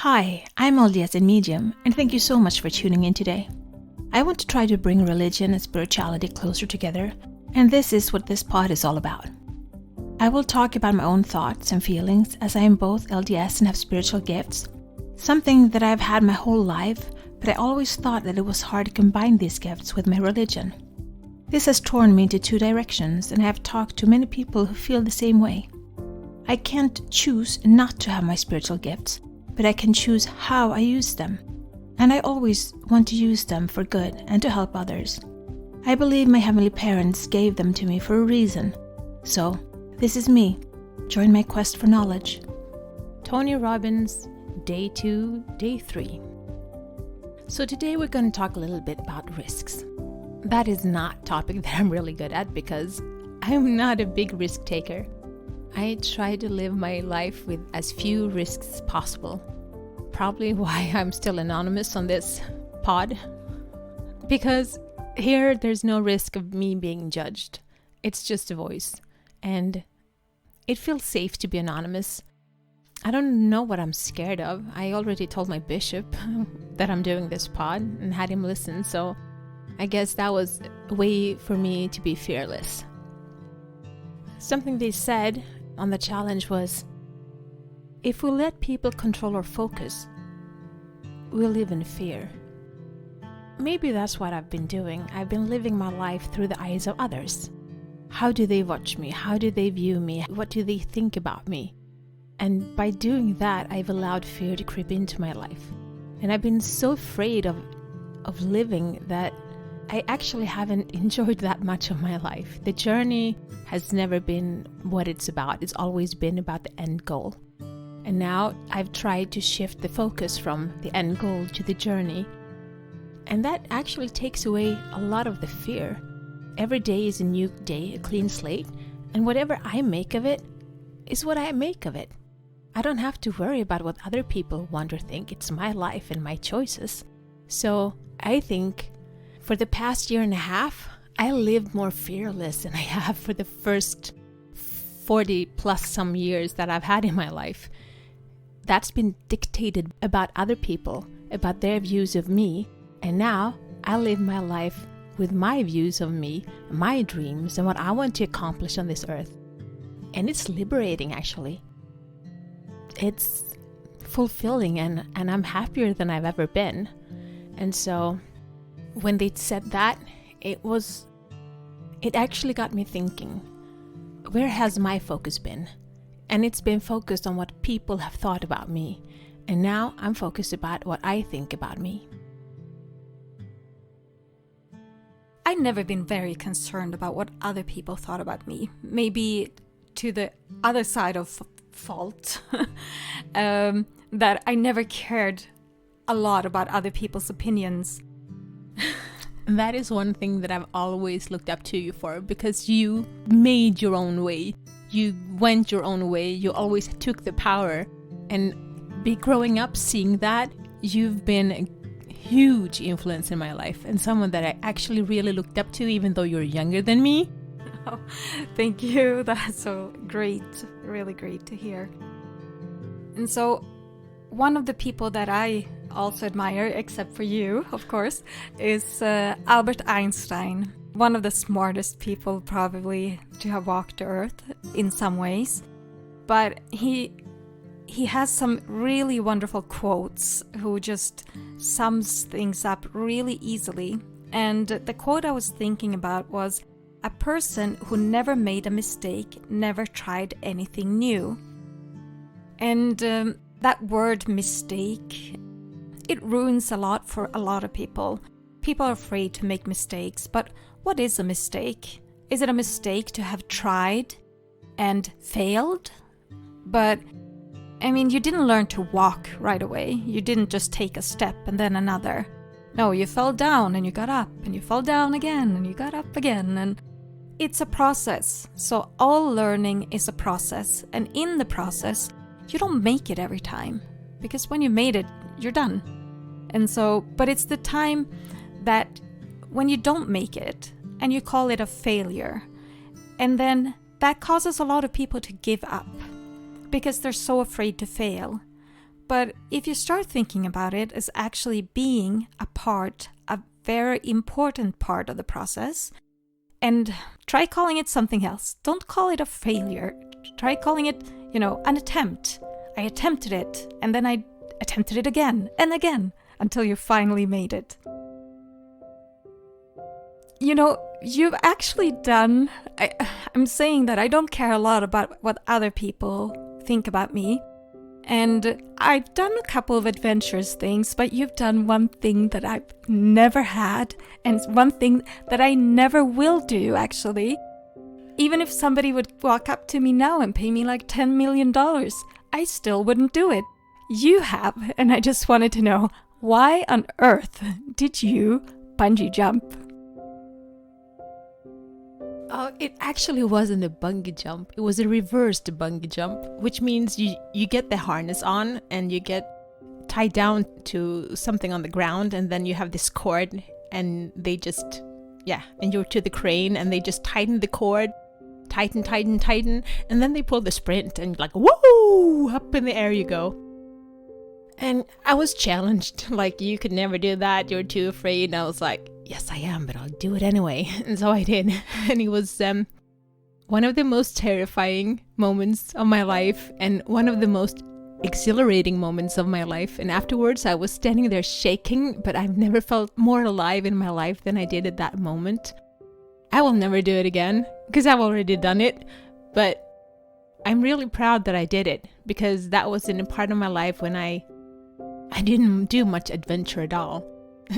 Hi, I'm LDS and Medium, and thank you so much for tuning in today. I want to try to bring religion and spirituality closer together, and this is what this pod is all about. I will talk about my own thoughts and feelings as I am both LDS and have spiritual gifts, something that I've had my whole life, but I always thought that it was hard to combine these gifts with my religion. This has torn me into two directions, and I have talked to many people who feel the same way. I can't choose not to have my spiritual gifts, but I can choose how I use them. And I always want to use them for good and to help others. I believe my heavenly parents gave them to me for a reason. So, this is me. Join my quest for knowledge. Tony Robbins, Day 2, Day 3. So today we're going to talk a little bit about risks. That is not a topic that I'm really good at because I'm not a big risk taker. I try to live my life with as few risks as possible. Probably why I'm still anonymous on this pod. Because here there's no risk of me being judged. It's just a voice. And it feels safe to be anonymous. I don't know what I'm scared of. I already told my bishop that I'm doing this pod and had him listen. So I guess that was a way for me to be fearless. Something they said on the challenge was, if we let people control our focus, we'll live in fear. Maybe that's what I've been doing. I've been living my life through the eyes of others. How do they watch me? How do they view me? What do they think about me? And by doing that, I've allowed fear to creep into my life. And I've been so afraid of living that I actually haven't enjoyed that much of my life. The journey has never been what it's about. It's always been about the end goal. And now I've tried to shift the focus from the end goal to the journey. And that actually takes away a lot of the fear. Every day is a new day, a clean slate. And whatever I make of it is what I make of it. I don't have to worry about what other people want or think. It's my life and my choices. So I think for the past year and a half, I lived more fearless than I have for the first 40 plus some years that I've had in my life. That's been dictated about other people, about their views of me. And now I live my life with my views of me, my dreams, and what I want to accomplish on this earth. And it's liberating, actually. It's fulfilling, and I'm happier than I've ever been. And so when they said that, it actually got me thinking, where has my focus been? And it's been focused on what people have thought about me. And now I'm focused about what I think about me. I've never been very concerned about what other people thought about me. Maybe to the other side of fault, that I never cared a lot about other people's opinions. That is one thing that I've always looked up to you for, because you made your own way. You went your own way. You always took the power. And growing up seeing that, you've been a huge influence in my life and someone that I actually really looked up to, even though you're younger than me. Oh, thank you. That's so great. Really great to hear. And so one of the people that I also admire, except for you, of course, is Albert Einstein. One of the smartest people probably to have walked the earth in some ways. But he has some really wonderful quotes who just sums things up really easily. And the quote I was thinking about was, a person who never made a mistake never tried anything new. And that word mistake, it ruins a lot for a lot of people. People are afraid to make mistakes, but what is a mistake? Is it a mistake to have tried and failed? But, I mean, you didn't learn to walk right away. You didn't just take a step and then another. No, you fell down and you got up, and you fell down again and you got up again, and it's a process. So all learning is a process, and in the process, you don't make it every time, because when you made it, you're done. And so, but it's the time that when you don't make it and you call it a failure, and then that causes a lot of people to give up because they're so afraid to fail. But if you start thinking about it as actually being a very important part of the process, and try calling it something else. Don't call it a failure. Try calling it, an attempt. I attempted it, and then I attempted it again and again until you finally made it. You've actually done... I'm saying that I don't care a lot about what other people think about me. And I've done a couple of adventurous things, but you've done one thing that I've never had, and one thing that I never will do, actually. Even if somebody would walk up to me now and pay me like $10 million, I still wouldn't do it. You have, and I just wanted to know, why on earth did you bungee jump? It actually wasn't a bungee jump. It was a reversed bungee jump, which means you get the harness on and you get tied down to something on the ground, and then you have this cord, and they just, and you're to the crane, and they just tighten the cord, tighten, and then they pull the sprint, and like, woo, up in the air you go. And I was challenged, like, you could never do that, you're too afraid. And I was like, yes, I am, but I'll do it anyway. And so I did. And it was one of the most terrifying moments of my life, and one of the most exhilarating moments of my life. And afterwards, I was standing there shaking, but I've never felt more alive in my life than I did at that moment. I will never do it again, because I've already done it. But I'm really proud that I did it, because that was in a part of my life when I didn't do much adventure at all.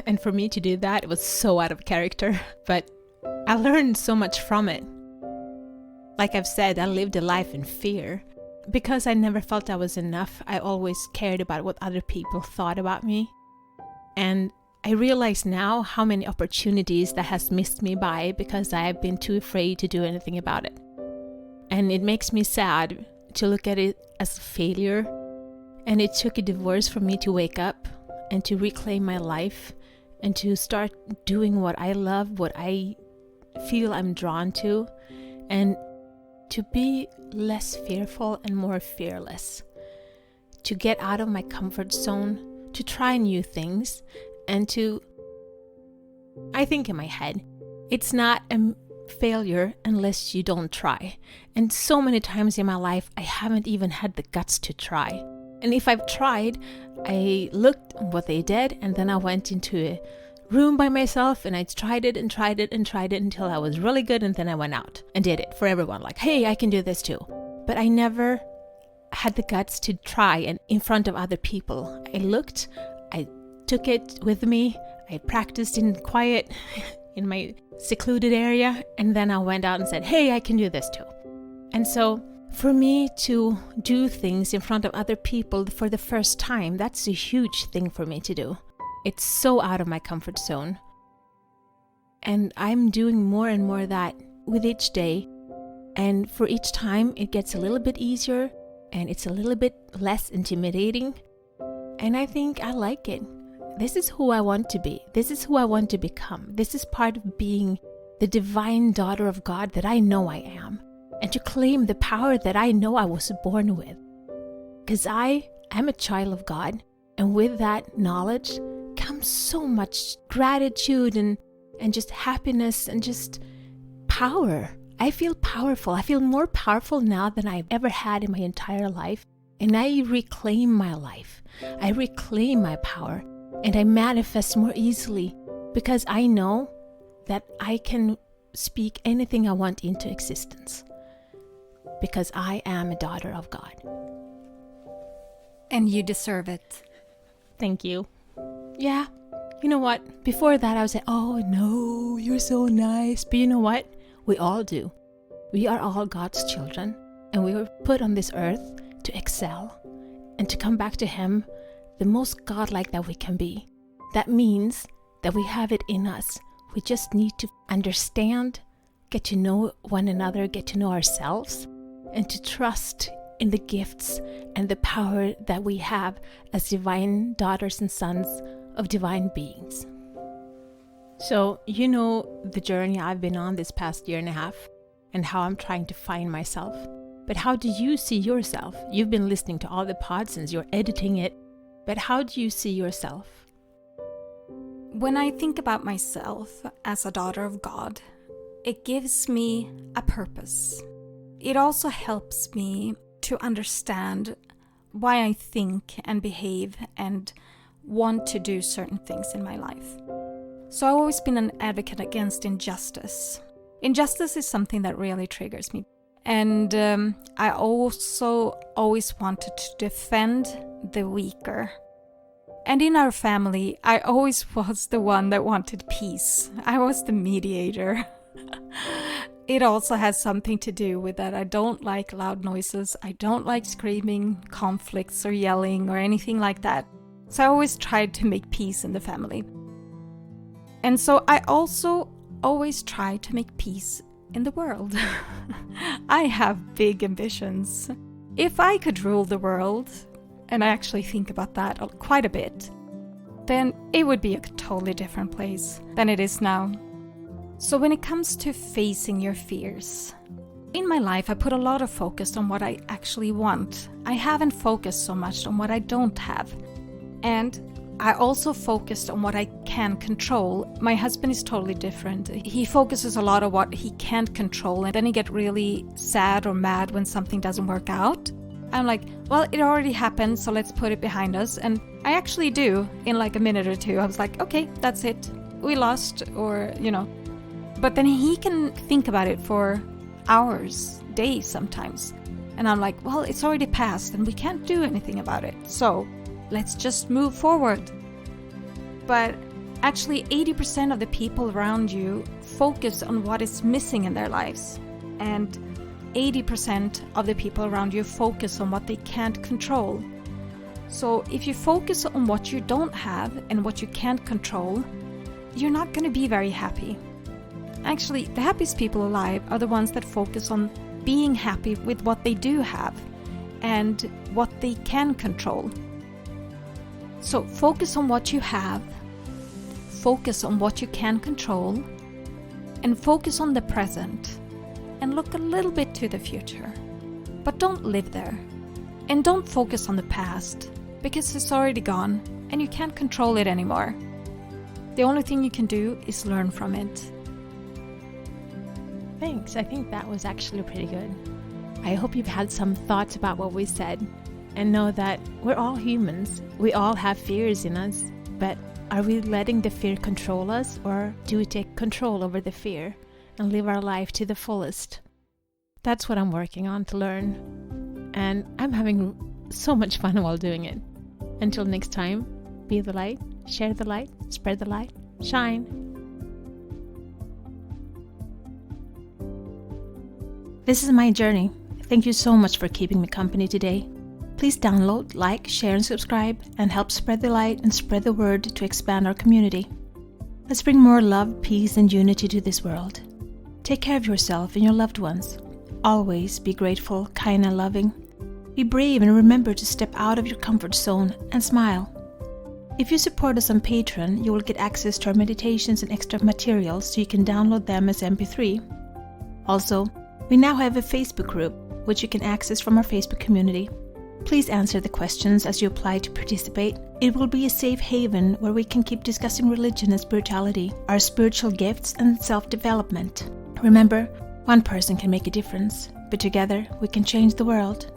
And for me to do that, it was so out of character. But I learned so much from it. Like I've said, I lived a life in fear. Because I never felt I was enough, I always cared about what other people thought about me. And I realize now how many opportunities that has missed me by because I have been too afraid to do anything about it. And it makes me sad to look at it as a failure. And it took a divorce for me to wake up and to reclaim my life and to start doing what I love, what I feel I'm drawn to, and to be less fearful and more fearless. To get out of my comfort zone, to try new things, and I think in my head, it's not a failure unless you don't try. And so many times in my life, I haven't even had the guts to try. And if I've tried, I looked at what they did, and then I went into a room by myself and I tried it until I was really good, and then I went out and did it for everyone. Like, hey, I can do this too. But I never had the guts to try and in front of other people. I looked, I took it with me, I practiced in quiet in my secluded area, and then I went out and said, hey, I can do this too. And so for me to do things in front of other people for the first time, that's a huge thing for me to do. It's so out of my comfort zone. And I'm doing more and more of that with each day. And for each time, it gets a little bit easier and it's a little bit less intimidating. And I think I like it. This is who I want to be. This is who I want to become. This is part of being the divine daughter of God that I know I am. And to claim the power that I know I was born with. Because I am a child of God. And with that knowledge comes so much gratitude and just happiness and just power. I feel powerful. I feel more powerful now than I've ever had in my entire life. And I reclaim my life. I reclaim my power. And I manifest more easily because I know that I can speak anything I want into existence. Because I am a daughter of God. And you deserve it. Thank you. Yeah, you know what? Before that I would say, oh no, you're so nice. But you know what? We all do. We are all God's children. And we were put on this earth to excel. And to come back to Him the most godlike that we can be. That means that we have it in us. We just need to understand, get to know one another, get to know ourselves, and to trust in the gifts and the power that we have as divine daughters and sons of divine beings. So, you know the journey I've been on this past year and a half and how I'm trying to find myself. But how do you see yourself? You've been listening to all the pods since you're editing it, but how do you see yourself? When I think about myself as a daughter of God, it gives me a purpose. It also helps me to understand why I think and behave and want to do certain things in my life. So I've always been an advocate against injustice. Injustice is something that really triggers me. And I also always wanted to defend the weaker. And in our family, I always was the one that wanted peace. I was the mediator. It also has something to do with that I don't like loud noises. I don't like screaming, conflicts, or yelling, or anything like that. So I always tried to make peace in the family. And so I also always try to make peace in the world. I have big ambitions. If I could rule the world, and I actually think about that quite a bit, then it would be a totally different place than it is now. So when it comes to facing your fears, in my life I put a lot of focus on what I actually want. I haven't focused so much on what I don't have. And I also focused on what I can control. My husband is totally different. He focuses a lot on what he can't control, and then he gets really sad or mad when something doesn't work out. I'm like, well, it already happened, so let's put it behind us. And I actually do in like a minute or two. I was like, okay, that's it. We lost, or, But then he can think about it for hours, days sometimes. And I'm like, well, it's already passed and we can't do anything about it. So let's just move forward. But actually 80% of the people around you focus on what is missing in their lives. And 80% of the people around you focus on what they can't control. So if you focus on what you don't have and what you can't control, you're not going to be very happy. Actually, the happiest people alive are the ones that focus on being happy with what they do have and what they can control. So focus on what you have, focus on what you can control, and focus on the present, and look a little bit to the future. But don't live there. And don't focus on the past, because it's already gone and you can't control it anymore. The only thing you can do is learn from it. Thanks. I think that was actually pretty good. I hope you've had some thoughts about what we said, and know that we're all humans. We all have fears in us, but are we letting the fear control us, or do we take control over the fear and live our life to the fullest? That's what I'm working on to learn, and I'm having so much fun while doing it. Until next time, be the light, share the light, spread the light, shine. This is my journey. Thank you so much for keeping me company today. Please download, like, share, and subscribe, and help spread the light and spread the word to expand our community. Let's bring more love, peace, and unity to this world. Take care of yourself and your loved ones. Always be grateful, kind, and loving. Be brave and remember to step out of your comfort zone and smile. If you support us on Patreon, you will get access to our meditations and extra materials so you can download them as MP3. Also, we now have a Facebook group, which you can access from our Facebook community. Please answer the questions as you apply to participate. It will be a safe haven where we can keep discussing religion and spirituality, our spiritual gifts, and self-development. Remember, one person can make a difference, but together we can change the world.